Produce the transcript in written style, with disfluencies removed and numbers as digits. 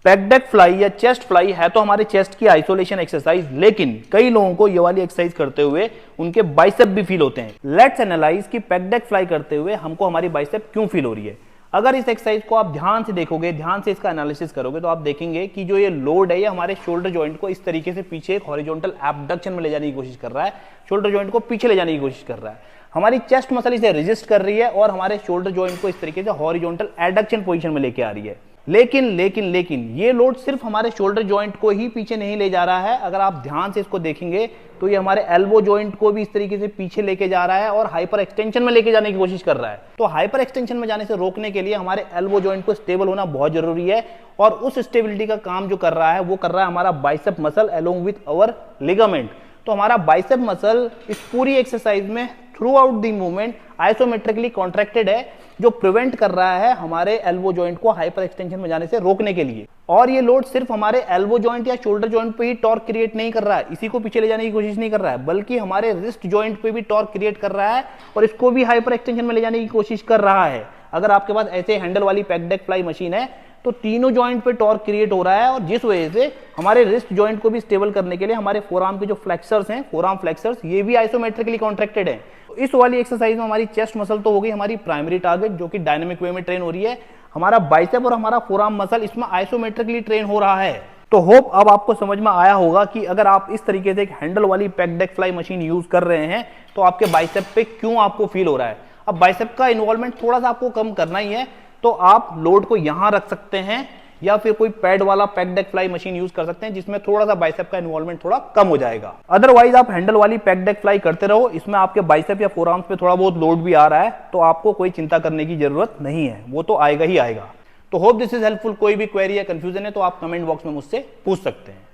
Pack deck fly या chest fly है तो हमारे चेस्ट की आइसोलेशन एक्सरसाइज, लेकिन कई लोगों को ये वाली एक्सरसाइज करते हुए उनके बाइसेप भी फील होते हैं। लेट्स एनालाइज कि पैक डेक फ्लाई करते हुए हमको हमारी बाइसेप क्यों फील हो रही है। अगर इस एक्सरसाइज को आप ध्यान से देखोगे, ध्यान से इसका एनालिसिस करोगे, तो आप देखेंगे कि जो ये लोड है ये हमारे शोल्डर जॉइंट को इस तरीके से पीछे एक हॉरिजॉन्टल एबडक्शन में ले जाने की कोशिश कर रहा है, शोल्डर जॉइंट को पीछे ले जाने की कोशिश कर रहा है। हमारी चेस्ट मसल इसे रेजिस्ट कर रही है और हमारे शोल्डर जॉइंट को इस तरीके से हॉरिजॉन्टल एडक्शन पोजीशन में लेके आ रही है। लेकिन ये लोड सिर्फ हमारे शोल्डर जॉइंट को ही पीछे नहीं ले जा रहा है। अगर आप ध्यान से इसको देखेंगे तो ये हमारे एल्बो जॉइंट को भी इस तरीके से पीछे लेके जा रहा है और हाइपर एक्सटेंशन में लेके जाने की कोशिश कर रहा है। तो हाइपर एक्सटेंशन में जाने से रोकने के लिए हमारे एल्बो जॉइंट को स्टेबल होना बहुत जरूरी है, और उस स्टेबिलिटी का काम जो कर रहा है वो कर रहा है हमारा bicep muscle along with our ligament. तो हमारा बाइसेप मसल इस पूरी एक्सरसाइज में through out the movement isometrically contracted है, जो प्रिवेंट कर रहा है हमारे एल्बो जॉइंट को हाइपर एक्सटेंशन में जाने से रोकने के लिए। और ये लोड सिर्फ हमारे एल्बो जॉइंट या शोल्डर जॉइंट पे ही टॉर्क क्रिएट नहीं कर रहा है, इसी को पीछे ले जाने की कोशिश नहीं कर रहा है, बल्कि हमारे रिस्ट जॉइंट पे भी टॉर्क क्रिएट कर रहा है और इसको भी हाइपर एक्सटेंशन में ले जाने की कोशिश कर रहा है। अगर आपके पास ऐसे हैंडल वाली पैक डेक फ्लाई मशीन है तो तीनों जॉइंट पे टॉर्क क्रिएट हो रहा है, और जिस वजह से हमारे रिस्ट जॉइंट को भी स्टेबल करने के लिए हमारे फोरआर्म के जो फ्लेक्सर्स हैं, फोरआर्म फ्लेक्सर्स, ये भी आइसोमेट्रिकली कॉन्ट्रैक्टेड है। तो इस वाली एक्सरसाइज में हमारी चेस्ट मसल तो हो गई हमारी प्राइमरी टारगेट, जो कि डायनामिक वे में ट्रेन हो रही है। हमारा बाइसेप और हमारा फोरआर्म मसल इसमें आइसोमेट्रिकली ट्रेन हो रहा है। तो होप अब आपको समझ में आया होगा कि अगर आप इस तरीके से एक हैंडल वाली pack deck fly machine use कर रहे हैं तो आपके बाइसेप पे क्यों आपको फील हो रहा है। अब बाइसेप का इन्वॉल्वमेंट थोड़ा सा आपको कम करना ही है, तो आप लोड को यहां रख सकते हैं या फिर कोई पैड वाला pack deck fly machine use कर सकते हैं, जिसमें थोड़ा सा बाइसेप का इन्वॉल्वमेंट थोड़ा कम हो जाएगा। अदरवाइज आप हैंडल वाली पैक डेक फ्लाई करते रहो, इसमें आपके बाइसेप या फोरआर्म्स पे थोड़ा बहुत लोड भी आ रहा है, तो आपको कोई चिंता करने की जरूरत नहीं है, वो तो आएगा ही आएगा। तो होप दिस इज हेल्पफुल। कोई भी क्वेरी या कंफ्यूजन है तो आप कमेंट बॉक्स में मुझसे पूछ सकते हैं।